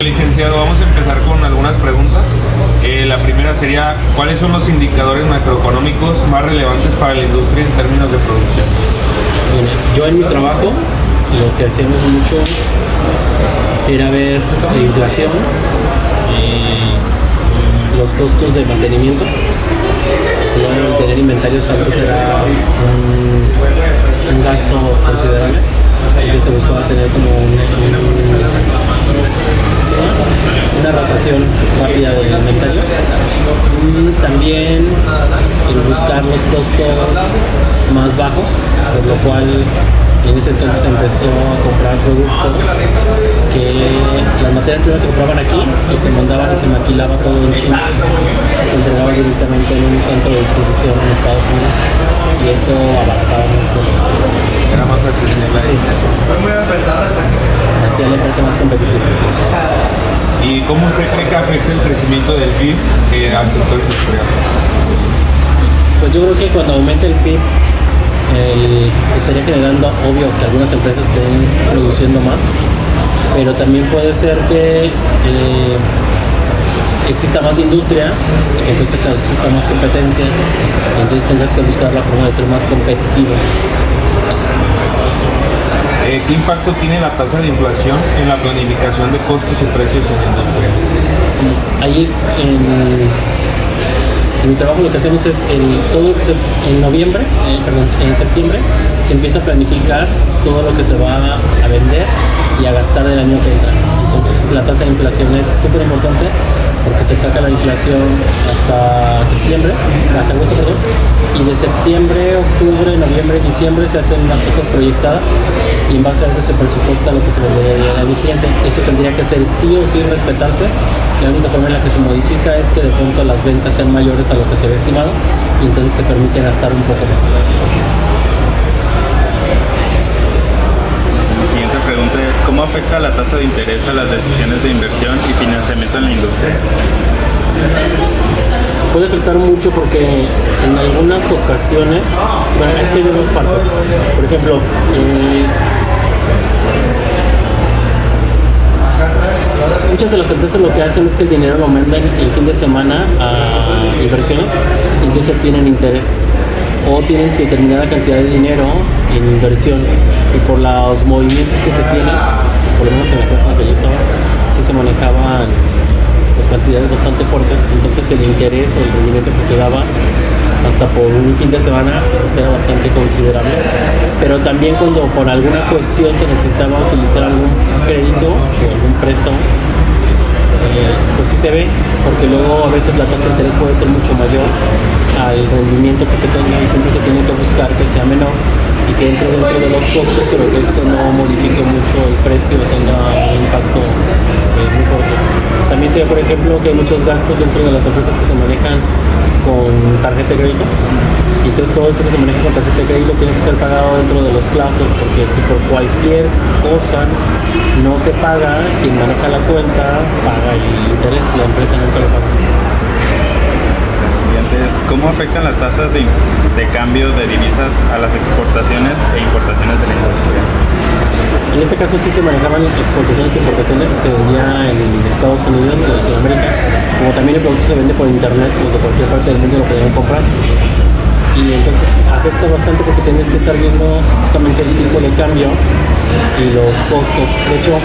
Licenciado, vamos a empezar con algunas preguntas. La primera sería, ¿cuáles son los indicadores macroeconómicos más relevantes para la industria en términos de producción? Bueno, yo en mi trabajo lo que hacemos mucho era ver la inflación, los costos de mantenimiento. Luego, el tener inventarios altos era un gasto considerable. Entonces se buscaba tener como una rotación rápida del inventario. También el buscar los costos más bajos, por lo cual en ese entonces empezó a comprar productos que las materias primas se compraban aquí y se mandaban y se maquilaba todo en China, se entregaba directamente en un centro de distribución en Estados Unidos y eso abarataba mucho los costos. Era más accesible. Sí, hacía la empresa más competitiva. ¿Y cómo usted cree que afecta el crecimiento del PIB al sector industrial? Pues yo creo que cuando aumente el PIB estaría generando, obvio, que algunas empresas estén produciendo más, pero también puede ser que exista más industria, entonces exista más competencia, entonces tengas que buscar la forma de ser más competitivo. ¿Qué impacto tiene la tasa de inflación en la planificación de costos y precios en la industria? Ahí en mi trabajo lo que hacemos es en septiembre se empieza a planificar todo lo que se va a vender y a gastar del año que entra. Entonces la tasa de inflación es súper importante porque se saca la inflación hasta agosto, y de septiembre, octubre, noviembre, diciembre se hacen las tasas proyectadas y en base a eso se presupuesta lo que se vendería el año siguiente. Eso tendría que ser sí o sí respetarse. La única forma en la que se modifica es que de pronto las ventas sean mayores a lo que se había estimado y entonces se permite gastar un poco más. Mi siguiente pregunta es, ¿cómo afecta la tasa de interés a las decisiones de inversión y financiamiento en la industria? Puede afectar mucho porque en algunas ocasiones, bueno, es que hay de dos partes. Por ejemplo, muchas de las empresas lo que hacen es que el dinero lo mandan el fin de semana a inversiones y entonces obtienen interés o tienen determinada cantidad de dinero en inversión y por los movimientos que se tienen, por lo menos en la empresa en la que yo estaba, sí se manejaban cantidades bastante fuertes, entonces el interés o el rendimiento que se daba hasta por un fin de semana pues era bastante considerable, pero también cuando por alguna cuestión se necesitaba utilizar algún crédito o algún préstamo, pues sí se ve, porque luego a veces la tasa de interés puede ser mucho mayor al rendimiento que se tenga y siempre se tiene que buscar que sea menor y que entre dentro de los costos, pero que esto no modifique mucho el precio y tenga un impacto muy fuerte. También se ve, por ejemplo, que hay muchos gastos dentro de las empresas que se manejan con tarjeta de crédito y entonces todo eso que se maneja con tarjeta de crédito tiene que ser pagado dentro de los plazos, porque si por cualquier cosa no se paga, quien maneja la cuenta paga el interés, la empresa nunca lo paga. La siguiente es, ¿cómo afectan las tasas de cambio de divisas a las exportaciones e importaciones de la industria? En este caso sí se manejaban exportaciones e importaciones, se vendía en Estados Unidos y en Latinoamérica, como también el producto se vende por internet, pues de cualquier parte del mundo lo podían comprar. Y entonces afecta bastante porque tienes que estar viendo justamente el tipo de cambio y los costos. De hecho,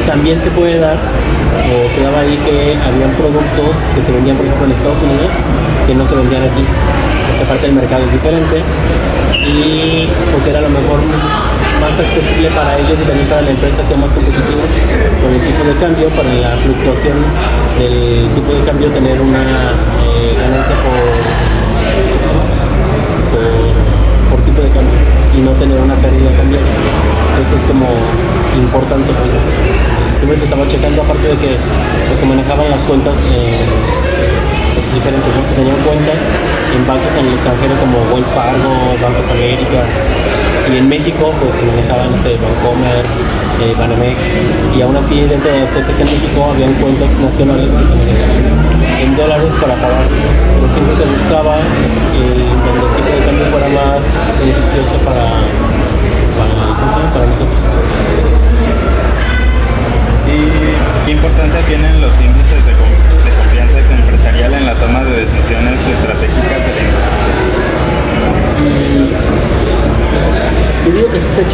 también se puede dar, o se daba ahí que habían productos que se vendían, por ejemplo, en Estados Unidos que no se vendían aquí, porque aparte el mercado es diferente y porque era a lo mejor más accesible para ellos y también para la empresa, sea más competitivo con el tipo de cambio, para la fluctuación del tipo de cambio tener una ganancia por tipo de cambio y no tener una pérdida cambiaria. Eso es como importante, pues. Siempre se estaba checando, aparte de que pues, se manejaban las cuentas diferentes, ¿no? Se tenían cuentas en bancos en el extranjero como Wells Fargo, Bank of America, y en México pues se manejaban, no sé, Bancomer, Banamex, y aún así dentro de las cuentas en México habían cuentas nacionales que se manejaban en dólares para pagar, pero siempre se buscaba donde el tipo de cambio fuera más beneficioso para nosotros.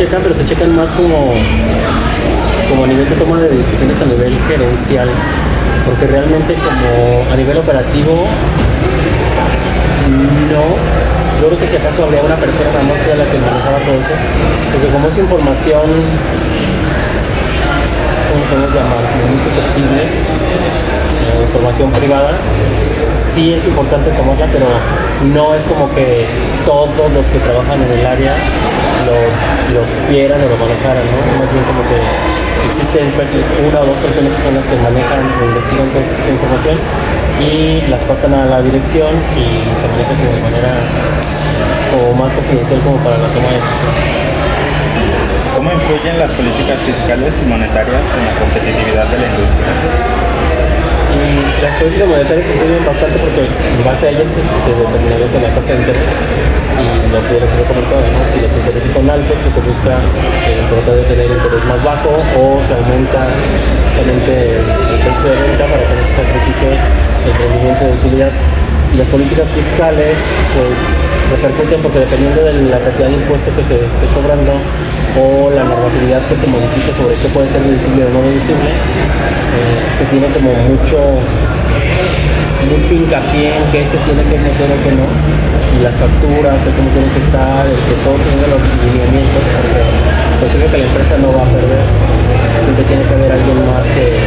checan, pero se checan más como a nivel de toma de decisiones a nivel gerencial, porque realmente como a nivel operativo no. Yo creo que si acaso habría una persona nada más que era la que manejaba todo eso, porque como es información, ¿cómo podemos llamar? Como muy susceptible, información privada, sí es importante tomarla, pero no es como que todos los que trabajan en el área lo supieran o lo manejaran, ¿no? Más bien como que existen una o dos personas que son las que manejan o investigan todo este tipo de información y las pasan a la dirección y se maneja como de manera como más confidencial como para la toma de decisión. ¿Cómo influyen las políticas fiscales y monetarias en la competitividad de la industria? Las políticas monetarias influyen bastante porque en base a ellas se determinaría con la tasa de interés y lo que les he comentado, ¿no? Si los intereses son altos, pues se busca tratar de tener interés más bajo o se aumenta justamente el precio de venta para que no se sacrifique el rendimiento de utilidad. Y las políticas fiscales pues repercuten porque dependiendo de la cantidad de impuestos que se esté cobrando o la normatividad que se modifique sobre qué puede ser deducible o no deducible, se tiene como mucho hincapié en qué se tiene que meter o qué no, y las facturas, el cómo tienen que estar, el que todo tenga los lineamientos, porque pues creo que la empresa no va a perder, siempre tiene que haber alguien más que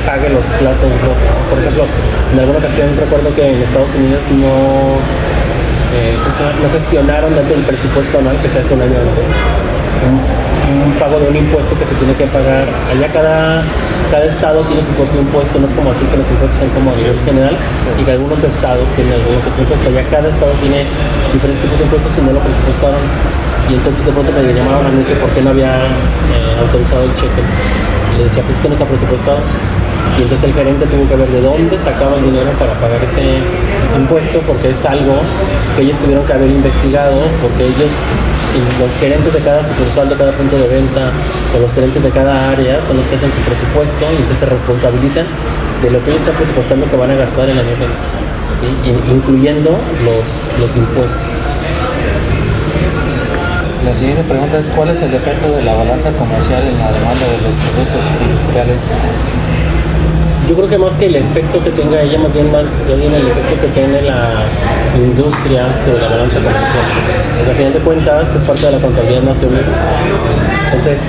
pague los platos rotos. Por ejemplo, en alguna ocasión recuerdo que en Estados Unidos no gestionaron dentro del presupuesto anual que se hace un año antes un pago de un impuesto que se tiene que pagar. Allá cada estado tiene su propio impuesto, no es como aquí que los impuestos son como a nivel general y que algunos estados tienen algún otro impuesto. Allá cada estado tiene diferentes tipos de impuestos y no lo presupuestaron. Y entonces de pronto me llamaron a mí que por qué no había autorizado el cheque. Y le decía, pues es que no está presupuestado. Y entonces el gerente tuvo que ver de dónde sacaba el dinero para pagar ese impuesto, porque es algo que ellos tuvieron que haber investigado, porque ellos, los gerentes de cada sucursal, de cada punto de venta, o los gerentes de cada área son los que hacen su presupuesto y entonces se responsabilizan de lo que ellos están presupuestando que van a gastar el año que viene, ¿sí? Incluyendo los impuestos. La siguiente pregunta es: ¿cuál es el efecto de la balanza comercial en la demanda de los productos industriales? Yo creo que más que el efecto que tenga ella, más bien el efecto que tiene la industria sobre la balanza comercial. Porque al final de cuentas es parte de la contabilidad nacional. Entonces,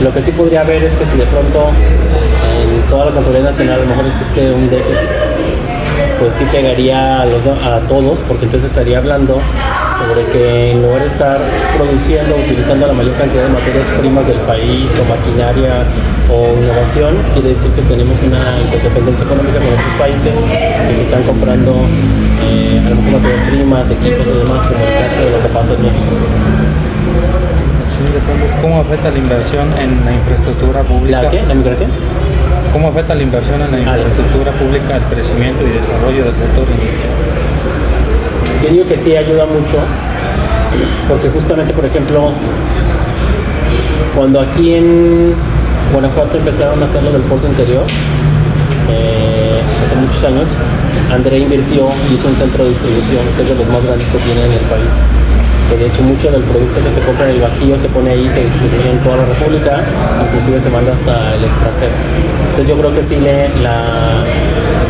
lo que sí podría haber es que si de pronto en toda la contabilidad nacional a lo mejor existe un déficit, pues sí pegaría a todos, porque entonces estaría hablando sobre que en lugar de estar produciendo, utilizando la mayor cantidad de materias primas del país o maquinaria o innovación, quiere decir que tenemos una interdependencia económica con otros países que se están comprando a lo mejor materias primas, equipos y demás, como el caso de lo que pasa en México. Sí, entonces, ¿cómo afecta la inversión en la infraestructura pública? ¿La qué? ¿La migración? ¿Cómo afecta la inversión en la infraestructura pública al crecimiento y desarrollo del sector industrial? Yo digo que sí ayuda mucho, porque justamente, por ejemplo, cuando aquí en Guanajuato empezaron a hacer lo del puerto interior, hace muchos años, André invirtió y hizo un centro de distribución que es de los más grandes que tiene en el país. Pues de hecho, mucho del producto que se compra en el Bajío se pone ahí, se distribuye en toda la República, inclusive se manda hasta el extranjero. Entonces yo creo que sí la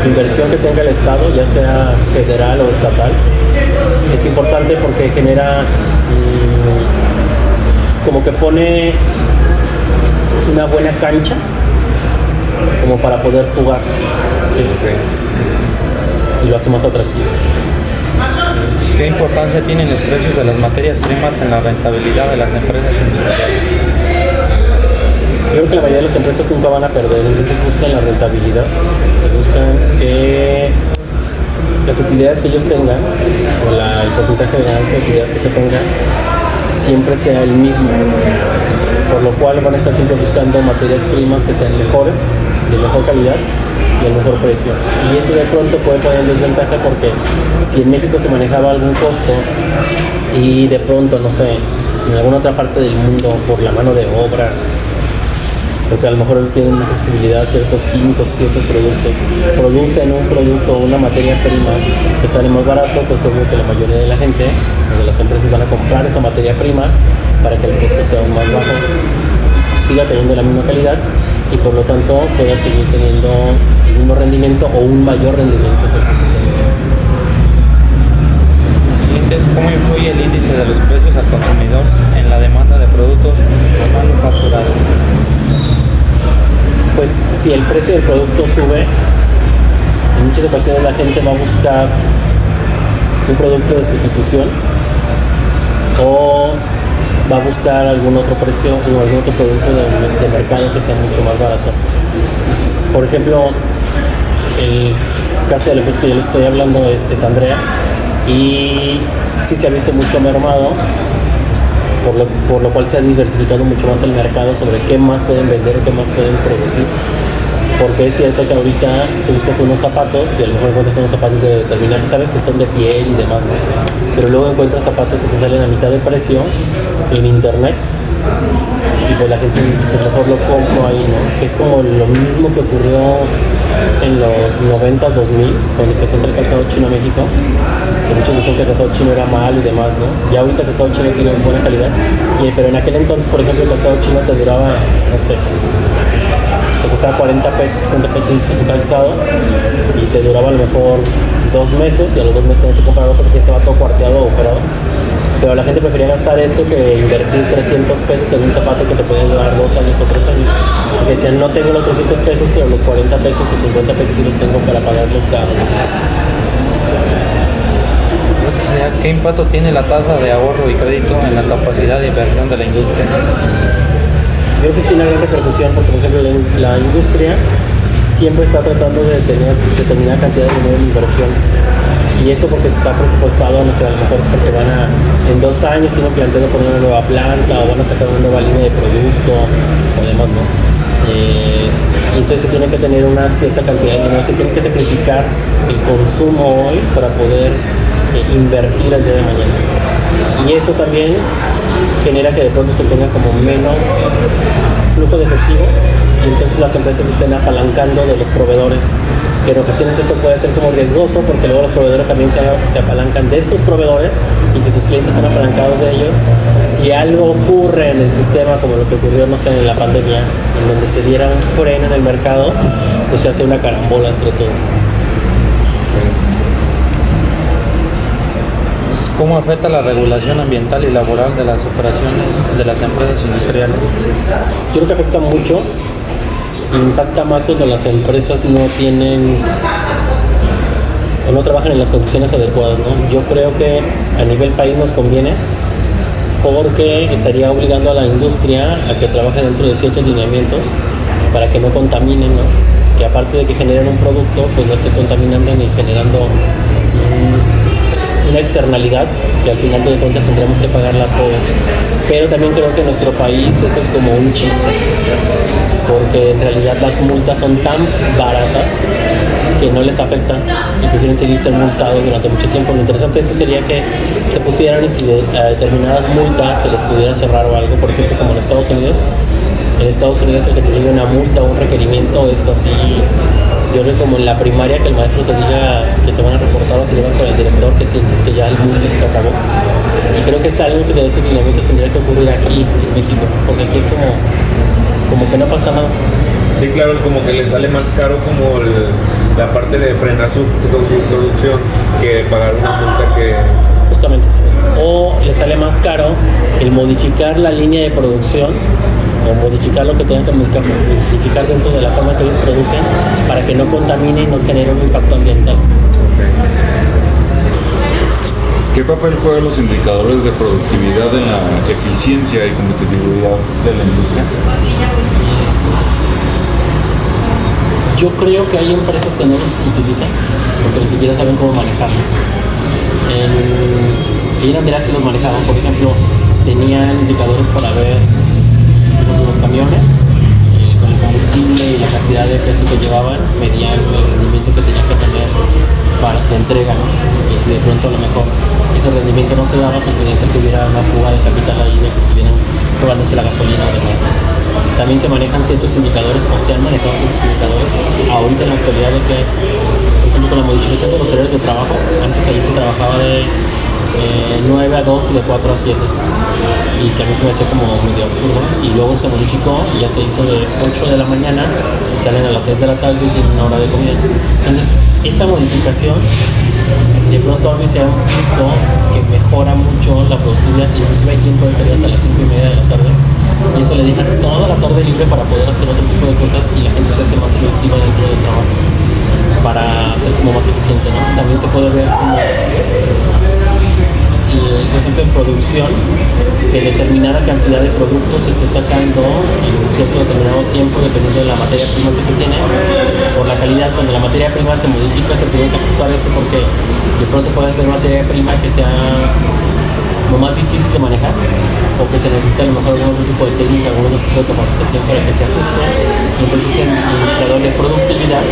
inversión que tenga el Estado, ya sea federal o estatal, es importante porque genera como que pone una buena cancha como para poder jugar, ¿sí? Y lo hace más atractivo. ¿Qué importancia tienen los precios de las materias primas en la rentabilidad de las empresas industriales? Yo creo que la mayoría de las empresas nunca van a perder, entonces buscan la rentabilidad, buscan que las utilidades que ellos tengan o el porcentaje de ganancia de utilidad que se tenga siempre sea el mismo, por lo cual van a estar siempre buscando materias primas que sean mejores, de mejor calidad y al mejor precio. Y eso de pronto puede poner en desventaja porque si en México se manejaba algún costo y de pronto, no sé, en alguna otra parte del mundo por la mano de obra porque a lo mejor tienen más accesibilidad a ciertos químicos, ciertos productos, producen un producto, una materia prima que sale más barato, pues obvio que la mayoría de la gente, de las empresas, van a comprar esa materia prima para que el costo sea aún más bajo, siga teniendo la misma calidad y por lo tanto pueda seguir teniendo el mismo rendimiento o un mayor rendimiento que el que se tiene. Siguiente es cómo influye el índice de los precios al consumidor en la demanda de productos manufacturados. Pues si el precio del producto sube, en muchas ocasiones la gente va a buscar un producto de sustitución o va a buscar algún otro precio o algún otro producto de mercado que sea mucho más barato. Por ejemplo, el caso de la empresa que yo le estoy hablando es Andrea, y sí se ha visto mucho mermado, por lo cual se ha diversificado mucho más el mercado sobre qué más pueden vender o qué más pueden producir. Porque es cierto que ahorita tú buscas unos zapatos y a lo mejor encuentras unos zapatos de determinada, sabes que son de piel y demás, ¿no? Pero luego encuentras zapatos que te salen a mitad de precio en internet y pues la gente dice que mejor lo compro ahí, ¿no? Que es como lo mismo que ocurrió en los 90s, 2000, cuando empezó a entrar calzado chino a México, que muchos decían que el calzado chino era mal y demás, ¿no? Ya ahorita el calzado chino tiene buena calidad, pero en aquel entonces, por ejemplo, el calzado chino te duraba, no sé, te costaba 40 pesos, 50 pesos un calzado y te duraba a lo mejor 2 meses y a los 2 meses tenías que comprar otro porque estaba todo cuarteado o operado. Pero la gente prefería gastar eso que invertir 300 pesos en un zapato que te puede durar 2 años o 3 años. Porque decían, no tengo los 300 pesos, pero los 40 pesos o 50 pesos sí los tengo para pagarlos cada 2 meses. ¿Qué impacto tiene la tasa de ahorro y crédito en la capacidad de inversión de la industria? Yo creo que sí tiene una gran repercusión porque, por ejemplo, la industria siempre está tratando de tener determinada cantidad de dinero en inversión. Y eso porque se está presupuestado, no sé, a lo mejor porque en 2 años tienen planteado poner una nueva planta o van a sacar una nueva línea de producto o demás, ¿no? Y entonces se tiene que tener una cierta cantidad de dinero, se tiene que sacrificar el consumo hoy para poder invertir el día de mañana. Y eso también genera que de pronto se tenga como menos flujo de efectivo y entonces las empresas estén apalancando de los proveedores. Que en ocasiones esto puede ser como riesgoso porque luego los proveedores también se apalancan de sus proveedores y si sus clientes están apalancados de ellos, si algo ocurre en el sistema como lo que ocurrió, no sé, en la pandemia, en donde se diera un freno en el mercado, pues se hace una carambola entre todos. ¿Cómo afecta la regulación ambiental y laboral de las operaciones de las empresas industriales? Yo creo que afecta mucho. Impacta más cuando las empresas no tienen o no trabajan en las condiciones adecuadas, ¿no? Yo creo que a nivel país nos conviene porque estaría obligando a la industria a que trabaje dentro de ciertos lineamientos para que no contaminen, ¿no? Que aparte de que generen un producto, pues no esté contaminando ni generando una externalidad que al final de cuentas tendremos que pagarla todos. Pero también creo que en nuestro país eso es como un chiste, porque en realidad las multas son tan baratas que no les afectan y prefieren seguir ser multados durante mucho tiempo. Lo interesante de esto sería que se pusieran y si a determinadas multas se les pudiera cerrar o algo, por ejemplo como en Estados Unidos. En Estados Unidos el que te llegue una multa o un requerimiento es así, yo creo como en la primaria que el maestro te diga que te van a reportar o te llevan con el director, que sientes que ya el mundo se te acabó. Y creo que es algo que de esos lineamientos tendría que ocurrir aquí en México, porque aquí es como que no pasa nada. Sí, claro, como que le sale más caro como la parte de frenar su producción que pagar una multa que... Justamente sí. O le sale más caro el modificar la línea de producción o modificar lo que tengan que modificar dentro de la forma que ellos producen para que no contamine y no genere un impacto ambiental. ¿Qué papel juegan los indicadores de productividad en la eficiencia y competitividad de la industria? Yo creo que hay empresas que no los utilizan porque ni siquiera saben cómo manejarlo. En Andrea sí los manejaban, por ejemplo, tenían indicadores para ver los camiones, con el combustible y la cantidad de peso que llevaban, medían el rendimiento que tenían que tener de entrega, ¿no? Y si de pronto a lo mejor ese rendimiento no se daba, pues podía ser que hubiera una fuga de capital ahí, de que estuvieran cobrándose la gasolina o demás. También se manejan ciertos indicadores, o se han manejado ciertos indicadores ahorita en la actualidad, de que, por ejemplo, con la modificación de los horarios de trabajo, antes ahí se trabajaba de 9 a 2 y de 4 a 7, y que a mí se me hacía como medio absurdo, y luego se modificó y ya se hizo de 8 de la mañana, salen a las 6 de la tarde y tienen una hora de comida. Entonces, esa modificación de pronto a veces se ha visto que mejora mucho la productividad, inclusive hay tiempo de salir hasta las 5:30 de la tarde, y eso le deja toda la tarde libre para poder hacer otro tipo de cosas, y la gente se hace más productiva dentro del trabajo para ser como más eficiente, ¿no? También se puede ver como, por ejemplo, en producción, que determinada cantidad de productos se esté sacando en un cierto determinado tiempo, dependiendo de la materia prima que se tiene, por la calidad. Cuando la materia prima se modifica, se tiene que ajustar eso, porque de pronto puede haber materia prima que sea lo más difícil de manejar, o que se necesita a lo mejor algún otro tipo de técnica, algún otro tipo de capacitación para que se ajuste, y entonces el indicador de productividad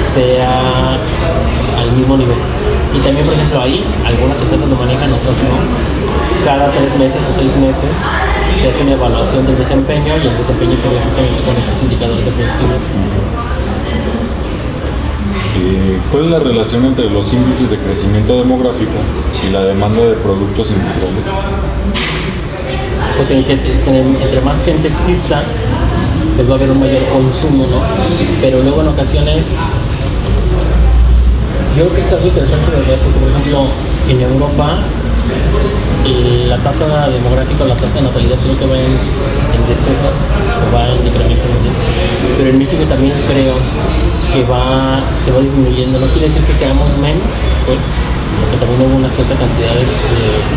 sea al mismo nivel. Y también, por ejemplo, ahí algunas empresas lo manejan, otras no. Cada 3 meses o 6 meses se hace una evaluación del desempeño, y el desempeño se ve justamente con estos indicadores de productividad. ¿Cuál es la relación entre los índices de crecimiento demográfico y la demanda de productos industriales? Pues en que entre más gente exista, pues va a haber un mayor consumo, ¿no? Pero luego en ocasiones, yo creo que es algo interesante de ver, porque por ejemplo en Europa la tasa demográfica o la tasa de natalidad creo que va en descenso, o va en decremento, no sé. Pero en México también creo que se va disminuyendo. No quiere decir que seamos menos, pues, porque también hubo una cierta cantidad de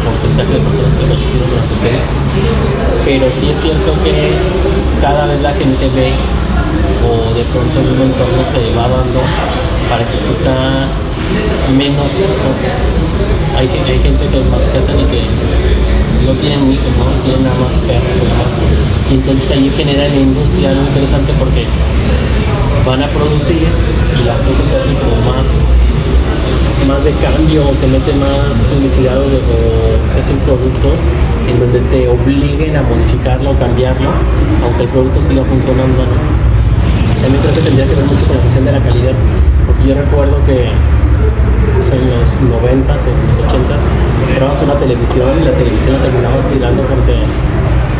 porcentaje de personas que fallecieron durante el COVID. Pero sí es cierto que cada vez la gente ve, o de pronto en un entorno se va dando para que exista menos hijos. Hay gente que más se casan y que no tienen hijos, ¿no? Tienen nada más perros o nada más. Y entonces ahí genera la industria algo interesante, porque van a producir y las cosas se hacen como más de cambio, o se mete más publicidad, o se hacen productos en donde te obliguen a modificarlo o cambiarlo, aunque el producto siga funcionando, ¿no? También creo que tendría que ver mucho con la cuestión de la calidad, porque yo recuerdo que en los 90s o en los 80s comprabas una televisión y la televisión la terminabas tirando porque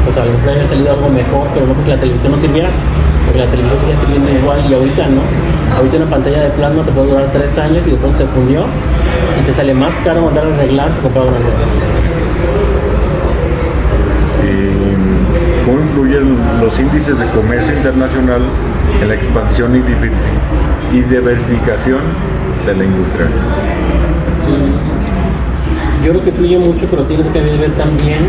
pues a lo mejor había salido algo mejor, pero no porque la televisión no sirviera, porque la televisión seguía sirviendo igual. Y ahorita no, ahorita una pantalla de plasma te puede durar 3 años y de pronto se fundió y te sale más caro mandar a arreglar que comprar una nueva. ¿Cómo influyen los índices de comercio internacional en la expansión y diversificación de la industria? Yo creo que influye mucho, pero tiene que ver también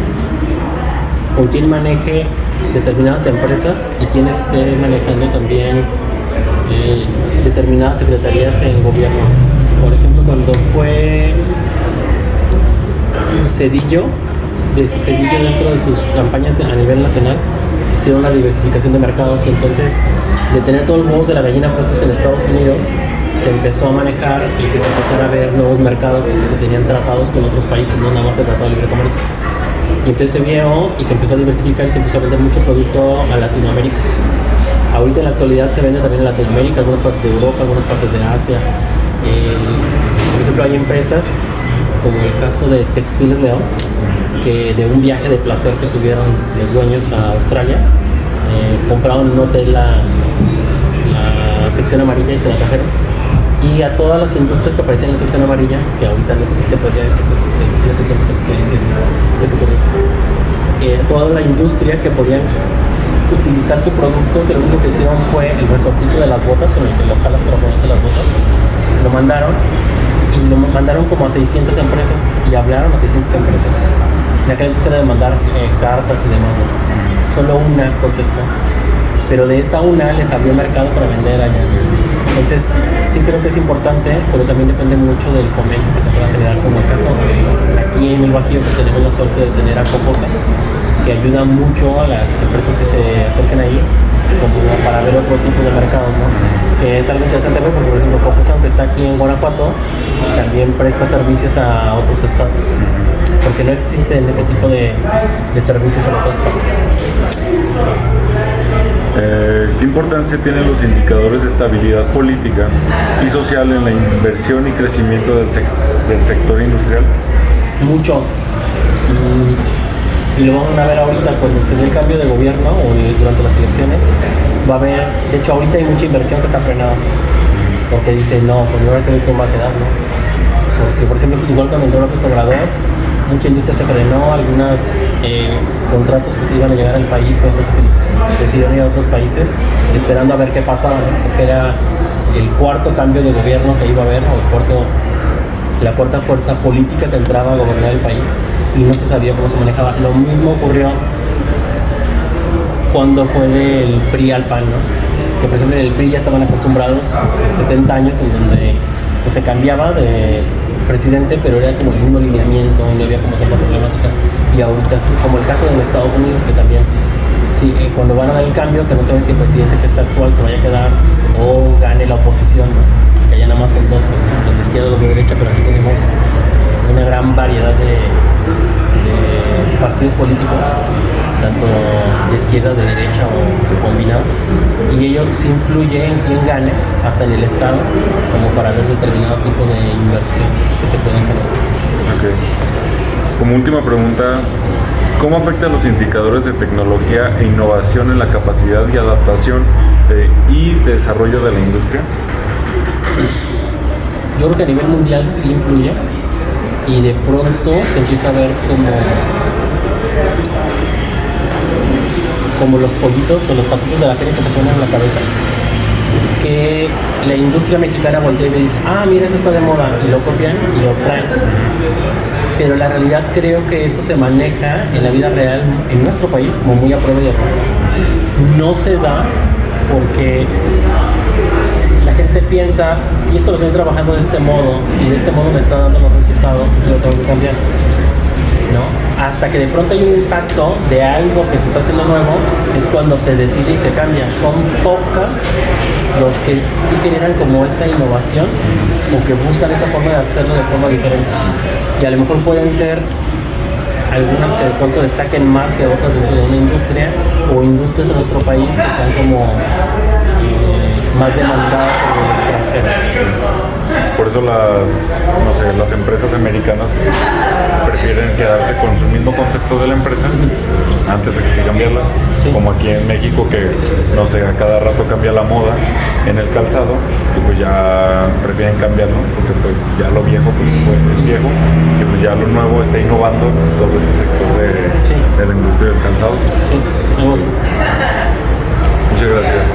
con quién maneje determinadas empresas y quién esté manejando también determinadas secretarías en gobierno. Por ejemplo, cuando fue Cedillo dentro de sus campañas a nivel nacional, hicieron la diversificación de mercados, y entonces de tener todos los huevos de la gallina puestos en Estados Unidos, se empezó a manejar el que se empezara a ver nuevos mercados, porque se tenían tratados con otros países, no nada más el tratado de libre comercio. Y entonces se vio y se empezó a diversificar y se empezó a vender mucho producto a Latinoamérica. Ahorita en la actualidad se vende también en Latinoamérica, algunas partes de Europa, algunas partes de Asia. Por ejemplo, hay empresas, como el caso de Textiles León, que de un viaje de placer que tuvieron los dueños a Australia, compraron en un hotel la sección amarilla y se la trajeron. Y a todas las industrias que aparecían en la sección amarilla, que ahorita no existe, pues ya en este tiempo que se dice que se ocurrió, toda la industria que podían utilizar su producto, que lo único que hicieron fue el resortito de las botas, con el que lo jalas para ponerte las botas, lo mandaron, y lo mandaron como a 600 empresas, y hablaron a 600 empresas. En aquel entonces era de mandar cartas y demás, ¿no? Solo una contestó, pero de esa una les abrió mercado para vender allá. Entonces sí creo que es importante, pero también depende mucho del fomento que se pueda generar, como el caso aquí en el Bajío, que tenemos la suerte de tener a Cofosa, que ayuda mucho a las empresas que se acerquen ahí, como para ver otro tipo de mercados, ¿no? Que es algo interesante ver, porque por ejemplo Cofosa, aunque está aquí en Guanajuato, también presta servicios a otros estados, porque no existen ese tipo de servicios en otras partes. ¿Qué importancia tienen los indicadores de estabilidad política y social en la inversión y crecimiento del sector industrial? Mucho. Y lo vamos a ver ahorita cuando se dé el cambio de gobierno o durante las elecciones. Va a haber, de hecho ahorita hay mucha inversión que está frenada. Porque dice, no, pues no creo que va a quedar, ¿no? Porque, por ejemplo, igual cuando entró López Obrador, mucha industria se frenó, algunos contratos que se iban a llegar al país, mejor se prefirieron ir a otros países, esperando a ver qué pasaba, ¿no? Porque era el cuarto cambio de gobierno que iba a haber, o la cuarta fuerza política que entraba a gobernar el país, y no se sabía cómo se manejaba. Lo mismo ocurrió cuando fue del PRI al PAN, ¿no? Que por ejemplo en el PRI ya estaban acostumbrados 70 años en donde pues, se cambiaba de presidente, pero era como el mismo lineamiento, no había como tanta problemática. Y ahorita sí, como el caso de Estados Unidos, que también sí, cuando van a dar el cambio, que no saben si el presidente que está actual se vaya a quedar o gane la oposición, ¿no? Que allá nada más son dos, pues, los de izquierda y los de derecha, pero aquí tenemos una gran variedad de partidos políticos, tanto de izquierda, de derecha o combinados, y ello sí influye en quién gane, hasta en el Estado, como para ver determinado tipo de inversiones que se pueden generar. Okay. Como última pregunta, ¿cómo afectan los indicadores de tecnología e innovación en la capacidad y adaptación y desarrollo de la industria? Yo creo que a nivel mundial sí influye, y de pronto se empieza a ver como los pollitos o los patitos de la feria que se ponen en la cabeza, que la industria mexicana voltea y me dice, ah, mira, eso está de moda, y lo copian y lo traen. Pero la realidad creo que eso se maneja en la vida real en nuestro país como muy a prueba y error. No se da porque la gente piensa, si esto lo estoy trabajando de este modo y de este modo me está dando los resultados, pues lo tengo que cambiar, ¿no? Hasta que de pronto hay un impacto de algo que se está haciendo nuevo, es cuando se decide y se cambia. Son pocas los que sí generan como esa innovación o que buscan esa forma de hacerlo de forma diferente. Y a lo mejor pueden ser algunas que de pronto destaquen más que otras dentro de una industria, o industrias de nuestro país que sean como más demandadas en el extranjero. Por eso las empresas americanas prefieren quedarse con su mismo concepto de la empresa antes de que cambiarlas. Sí. Como aquí en México, que no sé, a cada rato cambia la moda en el calzado, y pues ya prefieren cambiarlo, porque pues ya lo viejo pues es viejo, y pues ya lo nuevo está innovando todo ese sector de la industria del calzado. Sí, vamos. Muchas gracias.